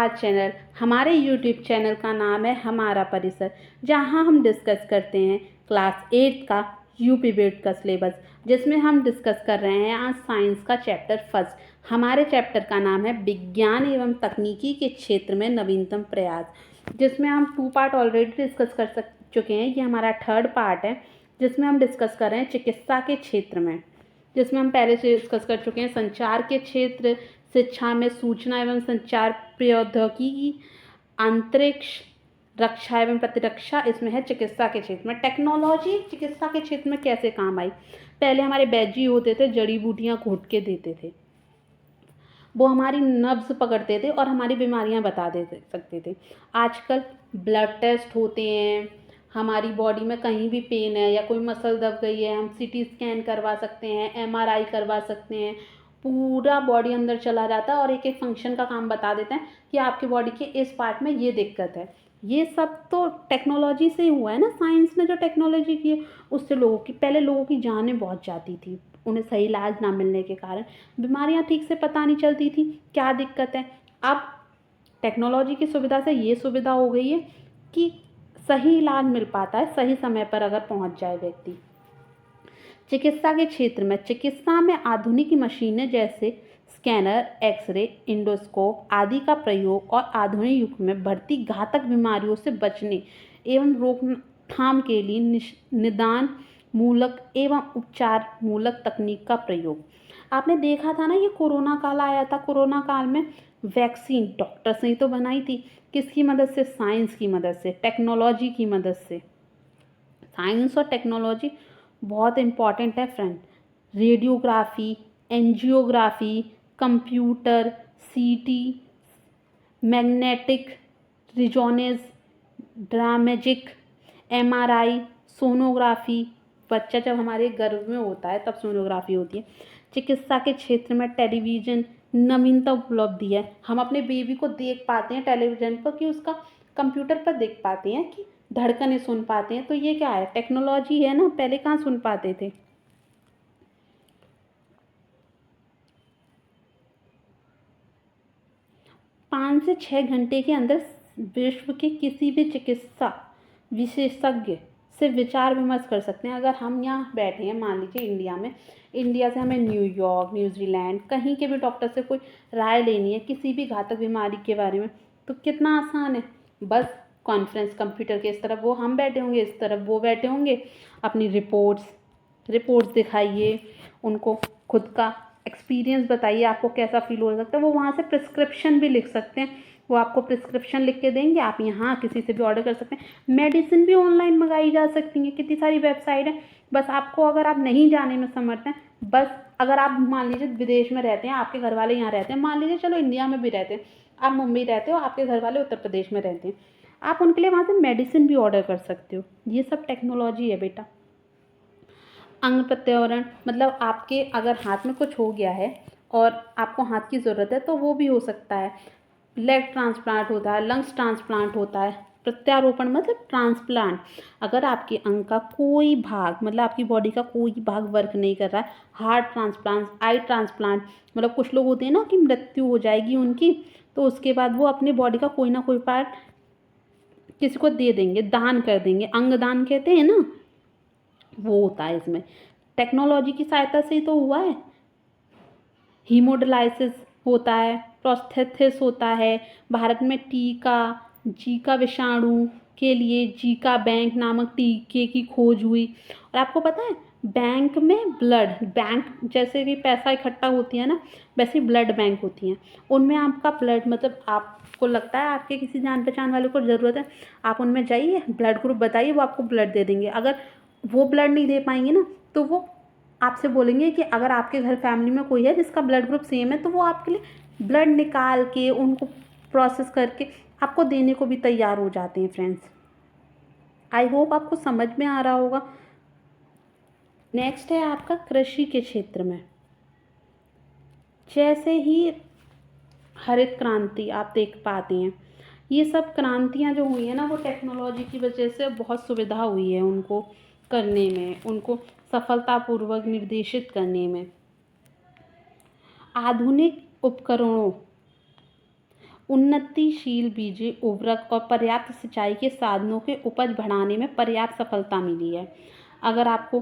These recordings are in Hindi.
आज चैनल हमारे YouTube चैनल का नाम है हमारा परिसर, जहां हम डिस्कस करते हैं क्लास 8 का यूपी बोर्ड का सिलेबस, जिसमें हम डिस्कस कर रहे हैं आज साइंस का चैप्टर फर्स्ट। हमारे चैप्टर का नाम है विज्ञान एवं तकनीकी के क्षेत्र में नवीनतम प्रयास, जिसमें हम 2 पार्ट ऑलरेडी डिस्कस कर चुके हैं। ये हमारा 3rd पार्ट है, जिसमें हम डिस्कस कर रहे हैं चिकित्सा के क्षेत्र में, जिसमें हम पहले से डिस्कस कर चुके हैं संचार के क्षेत्र, शिक्षा में सूचना एवं संचार प्रौद्योगिकी, अंतरिक्ष, रक्षा एवं प्रतिरक्षा, इसमें है चिकित्सा के क्षेत्र में। टेक्नोलॉजी चिकित्सा के क्षेत्र में कैसे काम आई? पहले हमारे वैद्य होते थे, जड़ी बूटियां घोट के देते थे, वो हमारी नब्ज पकड़ते थे और हमारी बीमारियां बता दे सकते थे। आजकल ब्लड टेस्ट होते हैं, हमारी बॉडी में कहीं भी पेन है या कोई मसल दब गई है, हम सीटी स्कैन करवा सकते हैं, एमआरआई करवा सकते हैं। पूरा बॉडी अंदर चला जाता है और एक एक फंक्शन का काम बता देते हैं कि आपकी बॉडी के इस पार्ट में ये दिक्कत है। ये सब तो टेक्नोलॉजी से ही हुआ है ना। साइंस ने जो टेक्नोलॉजी की है उससे पहले लोगों की जानें बहुत जाती थी, उन्हें सही इलाज ना मिलने के कारण बीमारियां ठीक से पता नहीं चलती थी क्या दिक्कत है। अब टेक्नोलॉजी की सुविधा से ये सुविधा हो गई है कि सही इलाज मिल पाता है सही समय पर अगर पहुंच जाए व्यक्ति। चिकित्सा के क्षेत्र में, चिकित्सा में आधुनिक मशीनें जैसे स्कैनर, एक्सरे, इंडोस्कोप आदि का प्रयोग और आधुनिक युग में बढ़ती घातक बीमारियों से बचने एवं रोकथाम के लिए निदान मूलक एवं उपचार मूलक तकनीक का प्रयोग। आपने देखा था ना, ये कोरोना काल आया था। कोरोना काल में वैक्सीन डॉक्टर्स ने तो बनाई थी, किसकी मदद से? साइंस की मदद से, टेक्नोलॉजी की मदद से। साइंस और टेक्नोलॉजी बहुत इम्पॉर्टेंट है फ्रेंड। रेडियोग्राफी, एंजियोग्राफी, कंप्यूटर, सीटी, मैग्नेटिक रिजोनेंस, ड्रामेजिक, एमआरआई, सोनोग्राफी। बच्चा जब हमारे गर्भ में होता है तब सोनोग्राफी होती है। चिकित्सा के क्षेत्र में टेलीविज़न नवीनतम उपलब्धि है। हम अपने बेबी को देख पाते हैं टेलीविज़न पर, कि उसका कंप्यूटर पर देख पाते हैं कि धड़कनें सुन पाते हैं। तो ये क्या है? टेक्नोलॉजी है ना। पहले कहाँ सुन पाते थे। पाँच से 6 घंटे के अंदर विश्व के किसी भी चिकित्सा विशेषज्ञ से विचार विमर्श कर सकते हैं। अगर हम यहाँ बैठे हैं, मान लीजिए इंडिया में, इंडिया से हमें न्यूयॉर्क, न्यूजीलैंड, कहीं के भी डॉक्टर से कोई राय लेनी है किसी भी घातक बीमारी के बारे में, तो कितना आसान है। बस कॉन्फ्रेंस कंप्यूटर के इस तरफ वो हम बैठे होंगे, इस तरफ वो बैठे होंगे, अपनी रिपोर्ट्स दिखाइए, उनको खुद का एक्सपीरियंस बताइए, आपको कैसा फील हो सकता है। वो वहाँ से प्रिस्क्रिप्शन भी लिख सकते हैं, वो आपको प्रिस्क्रिप्शन लिख के देंगे, आप यहाँ किसी से भी ऑर्डर कर सकते हैं। मेडिसिन भी ऑनलाइन मंगाई जा सकती हैं, कितनी सारी वेबसाइट है। बस आपको, अगर आप नहीं जाने में समर्थ हैं, बस अगर आप मान लीजिए विदेश में रहते हैं, आपके घर वाले यहाँ रहते हैं, मान लीजिए चलो इंडिया में भी रहते हैं, आप मुंबई रहते हो, आपके घर वाले उत्तर प्रदेश में रहते हैं, आप उनके लिए वहाँ से मेडिसिन भी ऑर्डर कर सकते हो। ये सब टेक्नोलॉजी है बेटा। अंग प्रत्यारोपण मतलब आपके अगर हाथ में कुछ हो गया है और आपको हाथ की ज़रूरत है तो वो भी हो सकता है। लेग ट्रांसप्लांट होता है, लंग्स ट्रांसप्लांट होता है। प्रत्यारोपण मतलब ट्रांसप्लांट। अगर आपके अंग का कोई भाग, मतलब आपकी बॉडी का कोई भाग वर्क नहीं कर रहा है, हार्ट ट्रांसप्लांट, आई ट्रांसप्लांट, मतलब कुछ लोग होते हैं ना कि मृत्यु हो जाएगी उनकी, तो उसके बाद वो अपने बॉडी का कोई ना कोई पार्ट किसी को दे देंगे, दान कर देंगे, अंग दान कहते हैं ना, वो होता है। इसमें टेक्नोलॉजी की सहायता से ही तो हुआ है। हीमोडायलिसिस होता है, प्रोस्थेसिस होता है। भारत में जीका विषाणु के लिए जीका बैंक नामक टीके की खोज हुई। और आपको पता है, बैंक में ब्लड बैंक जैसे भी पैसा इकट्ठा होती है ना, वैसे ब्लड बैंक होती हैं। उनमें आपका ब्लड, मतलब आपको लगता है आपके किसी जान पहचान वाले को ज़रूरत है, आप उनमें जाइए, ब्लड ग्रुप बताइए, वो आपको ब्लड दे देंगे। अगर वो ब्लड नहीं दे पाएंगे ना, तो वो आपसे बोलेंगे कि अगर आपके घर फैमिली में कोई है जिसका ब्लड ग्रुप सेम है, तो वो आपके लिए ब्लड निकाल के उनको प्रोसेस करके आपको देने को भी तैयार हो जाते हैं फ्रेंड्स। आई होप आपको समझ में आ रहा होगा। नेक्स्ट है आपका कृषि के क्षेत्र में। जैसे ही हरित क्रांति आप देख पाते हैं, ये सब क्रांतियाँ जो हुई हैं ना, वो टेक्नोलॉजी की वजह से बहुत सुविधा हुई है उनको करने में, उनको सफलतापूर्वक निर्देशित करने में। आधुनिक उपकरणों उन्नतिशील बीज उर्वरक और पर्याप्त सिंचाई के साधनों के उपज बढ़ाने में पर्याप्त सफलता मिली है। अगर आपको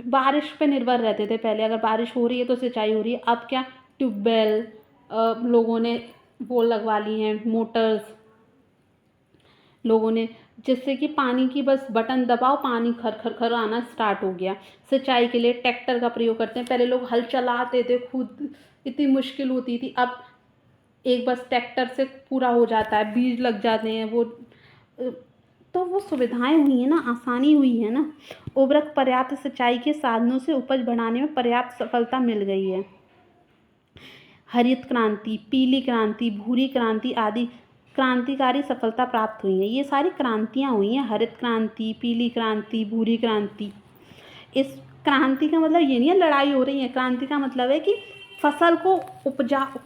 बारिश पे निर्भर रहते थे पहले, अगर बारिश हो रही है तो सिंचाई हो रही है, अब क्या ट्यूबवेल लोगों ने वो लगवा ली हैं, मोटर्स लोगों ने, जिससे कि पानी की बस बटन दबाओ पानी खर खर खर आना स्टार्ट हो गया। सिंचाई के लिए ट्रैक्टर का प्रयोग करते हैं, पहले लोग हल चलाते थे खुद, इतनी मुश्किल होती थी, अब एक बस ट्रैक्टर से पूरा हो जाता है, बीज लग जाते हैं वो। तो वो सुविधाएं हुई हैं ना, आसानी हुई है ना। उर्वरक पर्याप्त सिंचाई के साधनों से उपज बढ़ाने में पर्याप्त सफलता मिल गई है। हरित क्रांति, पीली क्रांति, भूरी क्रांति आदि क्रांतिकारी सफलता प्राप्त हुई है। ये सारी क्रांतियाँ हुई हैं, हरित क्रांति, पीली क्रांति, भूरी क्रांति। इस क्रांति का मतलब ये नहीं है लड़ाई हो रही है, क्रांति का मतलब है कि फसल को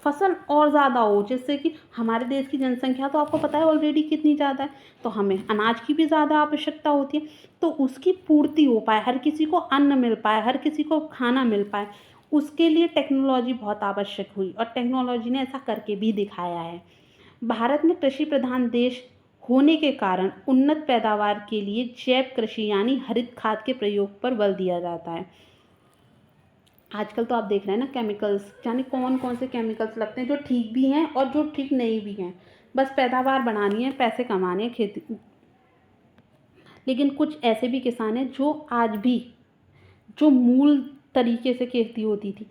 फसल और ज़्यादा हो, जिससे कि हमारे देश की जनसंख्या तो आपको पता है ऑलरेडी कितनी ज़्यादा है, तो हमें अनाज की भी ज़्यादा आवश्यकता होती है, तो उसकी पूर्ति हो पाए, हर किसी को अन्न मिल पाए, हर किसी को खाना मिल पाए, उसके लिए टेक्नोलॉजी बहुत आवश्यक हुई और टेक्नोलॉजी ने ऐसा करके भी दिखाया है। भारत में कृषि प्रधान देश होने के कारण उन्नत पैदावार के लिए जैव कृषि यानी हरित खाद के प्रयोग पर बल दिया जाता है। आजकल तो आप देख रहे हैं ना केमिकल्स, जाने कौन कौन से केमिकल्स लगते हैं, जो ठीक भी हैं और जो ठीक नहीं भी हैं, बस पैदावार बढ़ानी है, पैसे कमाने हैं खेती। लेकिन कुछ ऐसे भी किसान हैं जो आज भी जो मूल तरीके से खेती होती थी,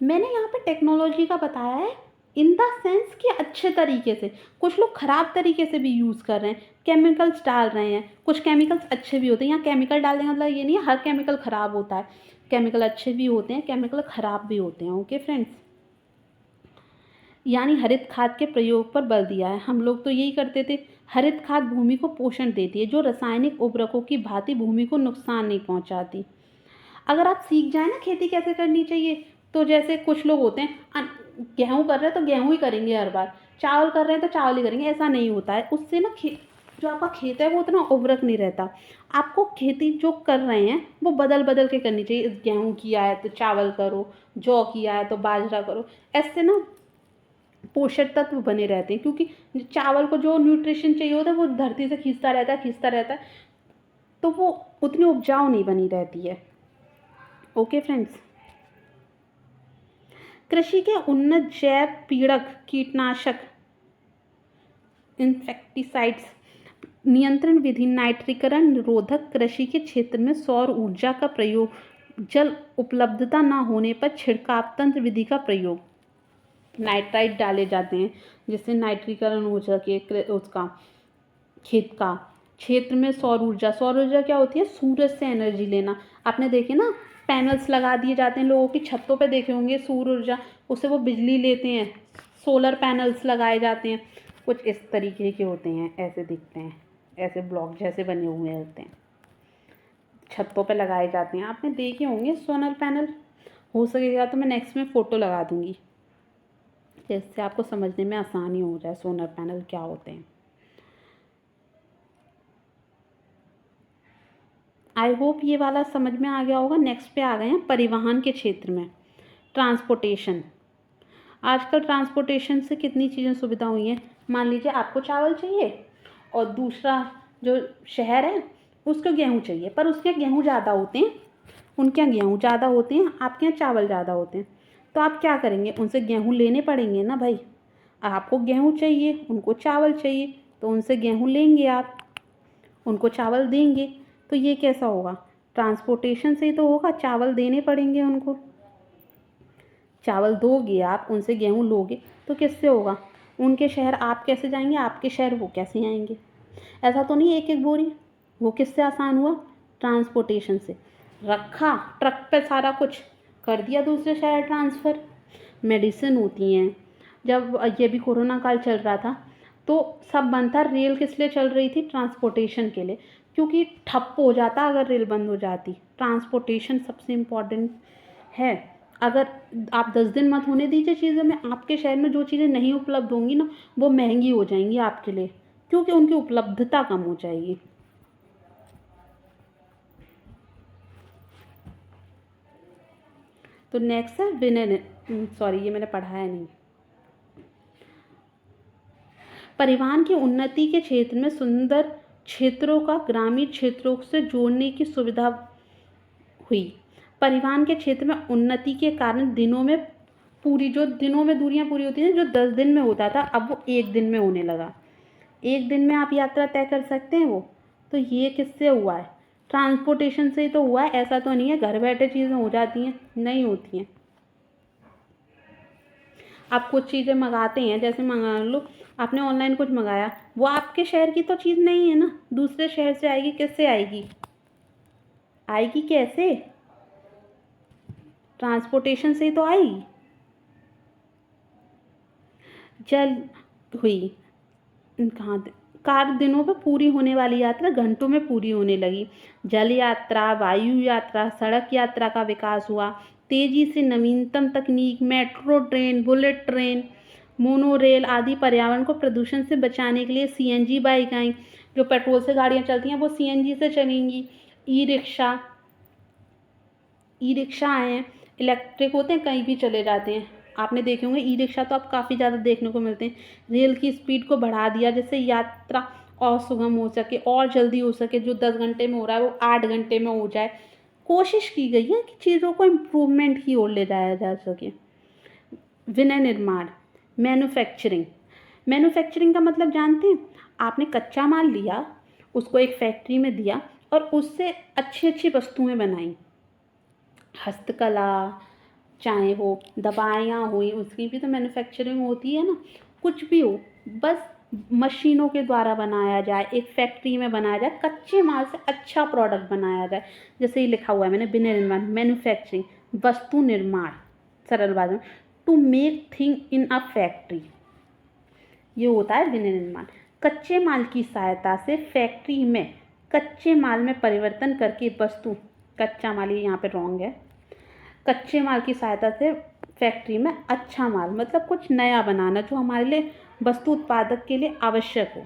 मैंने यहाँ पे टेक्नोलॉजी का बताया है इन द सेंस कि अच्छे तरीके से, कुछ लोग ख़राब तरीके से भी यूज़ कर रहे हैं, केमिकल्स डाल रहे हैं, कुछ केमिकल्स अच्छे भी होते हैं। यहाँ केमिकल डालने का मतलब ये नहीं है हर केमिकल ख़राब होता है, केमिकल अच्छे भी होते हैं, केमिकल ख़राब भी होते हैं। ओके फ्रेंड्स, यानी हरित खाद के प्रयोग पर बल दिया है। हम लोग तो यही करते थे, हरित खाद भूमि को पोषण देती है, जो रासायनिक उर्वरकों की भांति भूमि को नुकसान नहीं पहुंचाती। अगर आप सीख जाए ना खेती कैसे करनी चाहिए, तो जैसे कुछ लोग होते हैं गेहूँ कर रहे हैं तो गेहूँ ही करेंगे हर बार, चावल कर रहे हैं तो चावल ही करेंगे, ऐसा नहीं होता है। उससे ना जो आपका खेत है वो उतना उर्वरक नहीं रहता। आपको खेती जो कर रहे हैं वो बदल बदल के करनी चाहिए, इस गेहूँ किया है तो चावल करो, जौ किया है तो बाजरा करो, ऐसे ना पोषक तत्व बने रहते हैं, क्योंकि चावल को जो न्यूट्रिशन चाहिए होता है वो धरती से खींचता रहता है, तो वो उतनी उपजाऊ नहीं बनी रहती है। ओके फ्रेंड्स, कृषि के उन्नत जैव पीड़क, कीटनाशक, इंसेक्टिसाइड्स नियंत्रण विधि, नाइट्रीकरण रोधक, कृषि के क्षेत्र में सौर ऊर्जा का प्रयोग, जल उपलब्धता न होने पर छिड़काव तंत्र विधि का प्रयोग, नाइट्राइट डाले जाते हैं जिससे नाइट्रीकरण हो सके उसका खेत का। क्षेत्र में सौर ऊर्जा क्या होती है, सूरज से एनर्जी लेना। आपने देखे ना पैनल्स लगा दिए जाते हैं लोगों की छतों पे, देखे होंगे सौर ऊर्जा, उससे वो बिजली लेते हैं। सोलर पैनल्स लगाए जाते हैं, कुछ इस तरीके के होते हैं, ऐसे दिखते हैं, ऐसे ब्लॉक जैसे बने हुए होते हैं, छतों पे लगाए जाते हैं। आपने देखे होंगे सोलर पैनल, हो सकेगा तो मैं नेक्स्ट में फ़ोटो लगा दूँगी जिससे आपको समझने में आसानी हो जाए सोलर पैनल क्या होते हैं। आई होप ये वाला समझ में आ गया होगा। नेक्स्ट पे आ गए हैं परिवहन के क्षेत्र में, ट्रांसपोर्टेशन। आजकल ट्रांसपोर्टेशन से कितनी चीज़ें सुविधा हुई हैं। मान लीजिए आपको चावल चाहिए और दूसरा जो शहर है उसको गेहूँ चाहिए, पर उसके यहाँ गेहूँ ज़्यादा होते हैं, उनके यहाँ गेहूँ ज़्यादा होते हैं, आपके यहाँ चावल ज़्यादा होते हैं, तो आप क्या करेंगे, उनसे गेहूँ लेने पड़ेंगे ना भाई। आपको गेहूँ चाहिए, उनको चावल चाहिए, तो उनसे गेहूँ लेंगे आप, उनको चावल देंगे, तो ये कैसा होगा, ट्रांसपोर्टेशन से ही तो होगा, चावल देने पड़ेंगे उनको। चावल दोगे आप, उनसे गेहूँ लोगे, तो किससे होगा, उनके शहर आप कैसे जाएंगे, आपके शहर वो कैसे आएंगे। ऐसा तो नहीं एक एक बोरी, वो किससे आसान हुआ, ट्रांसपोर्टेशन से। रखा ट्रक पे सारा कुछ, कर दिया दूसरे शहर ट्रांसफ़र। मेडिसिन होती हैं, जब ये भी कोरोना काल चल रहा था तो सब बंद था, रेल किस लिए चल रही थी, ट्रांसपोर्टेशन के लिए, क्योंकि ठप हो जाता अगर रेल बंद हो जाती। ट्रांसपोर्टेशन सबसे इम्पॉर्टेंट है। अगर आप 10 दिन मत होने दीजिए चीज़ों में, आपके शहर में जो चीज़ें नहीं उपलब्ध होंगी ना वो महंगी हो जाएंगी आपके लिए, क्योंकि उनकी उपलब्धता कम हो जाएगी। तो नेक्स्ट है विनिर्माण, सॉरी ये मैंने पढ़ाया नहीं, परिवहन की उन्नति के क्षेत्र में सुंदर क्षेत्रों का ग्रामीण क्षेत्रों से जोड़ने की सुविधा हुई। परिवहन के क्षेत्र में उन्नति के कारण दिनों में दूरियां पूरी होती हैं, जो 10 दिन में होता था अब वो 1 दिन में होने लगा। 1 दिन में आप यात्रा तय कर सकते हैं वो। तो ये किससे हुआ है? ट्रांसपोर्टेशन से ही तो हुआ है। ऐसा तो नहीं है घर बैठे चीज़ें हो जाती हैं, नहीं होती हैं। आप कुछ चीज़ें मंगाते हैं, जैसे मंगा लो आपने ऑनलाइन कुछ मंगाया, वो आपके शहर की तो चीज़ नहीं है ना, दूसरे शहर से आएगी। किससे आएगी? आएगी कैसे? ट्रांसपोर्टेशन से ही तो आएगी। जल हुई कहाँ कार दिनों में पूरी होने वाली यात्रा घंटों में पूरी होने लगी। जल यात्रा, वायु यात्रा, सड़क यात्रा का विकास हुआ तेजी से। नवीनतम तकनीक metro train, bullet train, monorail आदि पर्यावरण को प्रदूषण से बचाने के लिए सीएनजी बाइक आई। जो पेट्रोल से गाड़ियाँ चलती हैं वो सीएनजी से चलेंगी। ई रिक्शा आए हैं, इलेक्ट्रिक होते हैं, कहीं भी चले जाते हैं। आपने देखे होंगे ई रिक्शा तो अब काफ़ी ज़्यादा देखने को मिलते हैं। रेल की स्पीड को बढ़ा दिया जिससे यात्रा और सुगम हो सके और जल्दी हो सके। जो 10 घंटे में हो रहा है वो 8 घंटे में हो जाए। कोशिश की गई है कि चीज़ों को इम्प्रूवमेंट की ओर ले जाया जा सके। विनय निर्माण, मैन्युफैक्चरिंग का मतलब जानते हैं? आपने कच्चा माल लिया, उसको एक फैक्ट्री में दिया और उससे अच्छी अच्छी वस्तुएं बनाई। हस्तकला, चाहे वो दवाइयाँ हुई, उसकी भी तो मैन्युफैक्चरिंग होती है ना। कुछ भी हो, बस मशीनों के द्वारा बनाया जाए, एक फैक्ट्री में बनाया जाए, कच्चे माल से अच्छा प्रोडक्ट बनाया जाए। जैसे ही लिखा हुआ है मैंने, विनय निर्माण, मैन्युफैक्चरिंग, वस्तु निर्माण, सरल भाषा में, to make thing in a factory, ये होता है विनय निर्माण। कच्चे माल की सहायता से फैक्ट्री में कच्चे माल में परिवर्तन करके वस्तु, कच्चा माल ये यहाँ पे रॉन्ग है, कच्चे माल की सहायता से फैक्ट्री में अच्छा माल मतलब कुछ नया बनाना जो हमारे लिए वस्तु उत्पादक के लिए आवश्यक हो,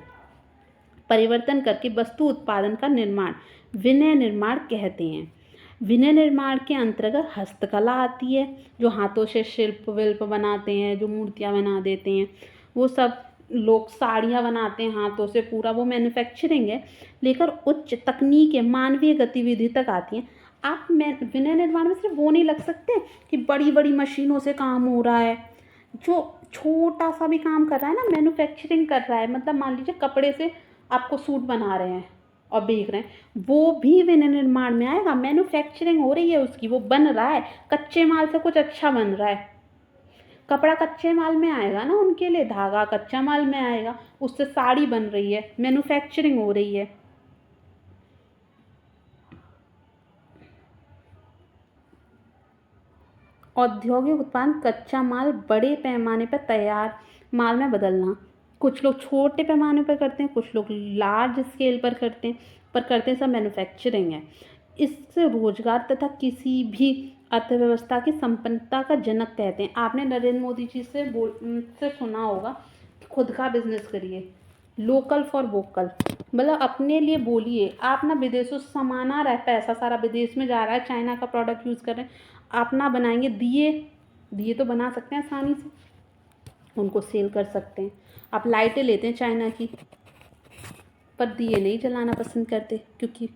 परिवर्तन करके वस्तु उत्पादन का निर्माण विनय निर्माण कहते हैं। विनय निर्माण के अंतर्गत हस्तकला आती है, जो हाथों से शिल्प विल्प बनाते हैं, जो मूर्तियाँ बना देते हैं, वो सब लोग साड़ियाँ बनाते हैं हाथों से, पूरा वो मैन्युफैक्चरिंग है। लेकर उच्च तकनीक मानवीय गतिविधि तक आती हैं। आप विनय निर्माण में सिर्फ वो नहीं लग सकते कि बड़ी बड़ी मशीनों से काम हो रहा है। जो छोटा सा भी काम कर रहा है ना, मैन्युफैक्चरिंग कर रहा है, मतलब मान लीजिए कपड़े से आपको सूट बना रहे हैं और बेच रहे हैं, वो भी विनय निर्माण में आएगा। मैन्युफैक्चरिंग हो रही है उसकी, वो बन रहा है, कच्चे माल से कुछ अच्छा बन रहा है। कपड़ा कच्चे माल में आएगा ना, उनके लिए धागा कच्चा माल में आएगा, उससे साड़ी बन रही है, मैन्युफैक्चरिंग हो रही है। औद्योगिक उत्पादन, कच्चा माल बड़े पैमाने पर तैयार माल में बदलना। कुछ लोग छोटे पैमाने पर करते हैं, कुछ लोग लार्ज स्केल पर करते हैं, पर करते हैं सब मैन्युफैक्चरिंग है। इससे रोजगार तथा किसी भी अर्थव्यवस्था की संपन्नता का जनक कहते हैं। आपने नरेंद्र मोदी जी से सुना होगा कि खुद का बिजनेस करिए, लोकल फॉर वोकल, मतलब अपने लिए बोलिए। आप ना विदेशों से सामान आ रहा है, पैसा सारा विदेश में जा रहा है, चाइना का प्रोडक्ट यूज़ कर रहे हैं, आप ना बनाएंगे। दिए तो बना सकते हैं आसानी से, उनको सेल कर सकते हैं। आप लाइटें लेते हैं चाइना की, पर दिए नहीं जलाना पसंद करते क्योंकि,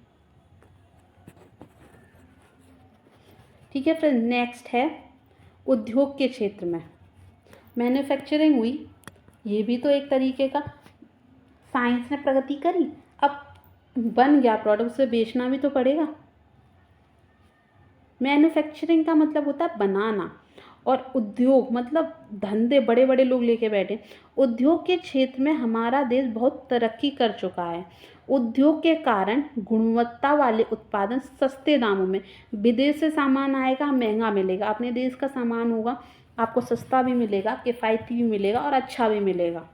ठीक है। फिर नेक्स्ट है उद्योग के क्षेत्र में मैन्युफैक्चरिंग हुई, ये भी तो एक तरीके का साइंस ने प्रगति करी। अब बन गया प्रोडक्ट, उसे बेचना भी तो पड़ेगा। मैन्युफैक्चरिंग का मतलब होता है बनाना, और उद्योग मतलब धंधे, बड़े बड़े लोग लेके बैठे। उद्योग के क्षेत्र में हमारा देश बहुत तरक्की कर चुका है। उद्योग के कारण गुणवत्ता वाले उत्पादन सस्ते दामों में, विदेश से सामान आएगा महंगा मिलेगा, अपने देश का सामान होगा आपको सस्ता भी मिलेगा, किफ़ायती भी मिलेगा और अच्छा भी मिलेगा,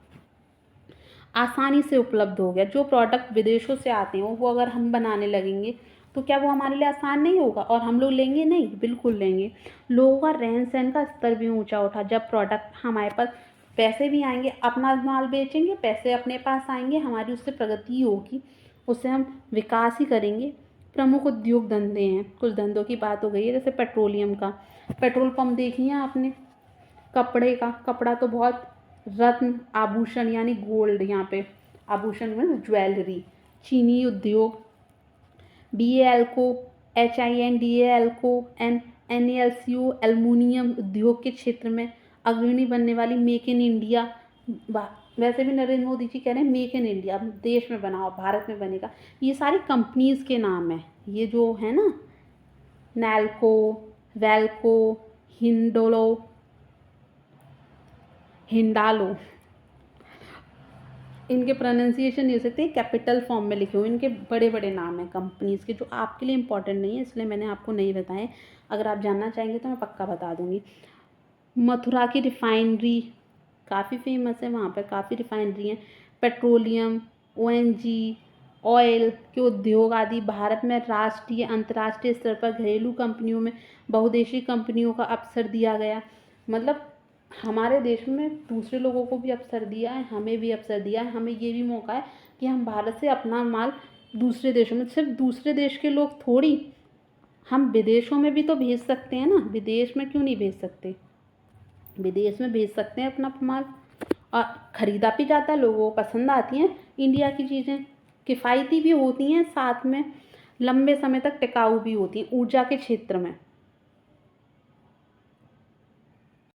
आसानी से उपलब्ध हो गया। जो प्रोडक्ट विदेशों से आते हैं वो अगर हम बनाने लगेंगे तो क्या वो हमारे लिए आसान नहीं होगा? और हम लोग लेंगे नहीं? बिल्कुल लेंगे। लोगों का रहन सहन का स्तर भी ऊंचा उठा जब प्रोडक्ट हमारे पास, पैसे भी आएंगे, अपना माल बेचेंगे, पैसे अपने पास आएंगे, हमारी उससे प्रगति होगी, उससे हम विकास ही करेंगे। प्रमुख उद्योग धंधे हैं, कुछ धंधों की बात हो गई है, जैसे पेट्रोलियम का, पेट्रोल पंप देखिए आपने, कपड़े का, कपड़ा तो बहुत रत्न आभूषण यानी गोल्ड, यहाँ पे आभूषण में ज्वेलरी। चीनी उद्योग, BALCO, HINDALCO and NALCO aluminium उद्योग के क्षेत्र में अग्रणी बनने वाली मेक इन इंडिया। वैसे भी नरेंद्र मोदी जी कह रहे हैं मेक इन इंडिया, देश में बनाओ, भारत में बनेगा। ये सारी कंपनीज के नाम है, ये जो है ना, नैल्को, वेल्को, हिंडालो, इनके प्रोनाउंसिएशन नहीं हो सकते, कैपिटल फॉर्म में लिखे हुए इनके बड़े बड़े नाम हैं कंपनीज़ के, जो आपके लिए इंपॉर्टेंट नहीं है, इसलिए मैंने आपको नहीं बताए। अगर आप जानना चाहेंगे तो मैं पक्का बता दूंगी। मथुरा की रिफाइनरी काफ़ी फेमस है, वहाँ पर काफ़ी रिफाइनरी हैं। पेट्रोलियम, ONG, ऑयल के उद्योग आदि। भारत में राष्ट्रीय अंतर्राष्ट्रीय स्तर पर घरेलू कंपनियों में बहुदेशीय कंपनियों का अवसर दिया गया। मतलब हमारे देश में दूसरे लोगों को भी अवसर दिया है, हमें भी अवसर दिया है। हमें ये भी मौका है कि हम भारत से अपना माल दूसरे देशों में, सिर्फ दूसरे देश के लोग थोड़ी, हम विदेशों में भी तो भेज सकते हैं ना। विदेश में क्यों नहीं भेज सकते, विदेश में भेज सकते हैं अपना माल, और ख़रीदा भी जाता है, लोगों को पसंद आती हैं इंडिया की चीज़ें, किफ़ायती भी होती हैं, साथ में लंबे समय तक टिकाऊ भी होती हैं। ऊर्जा के क्षेत्र में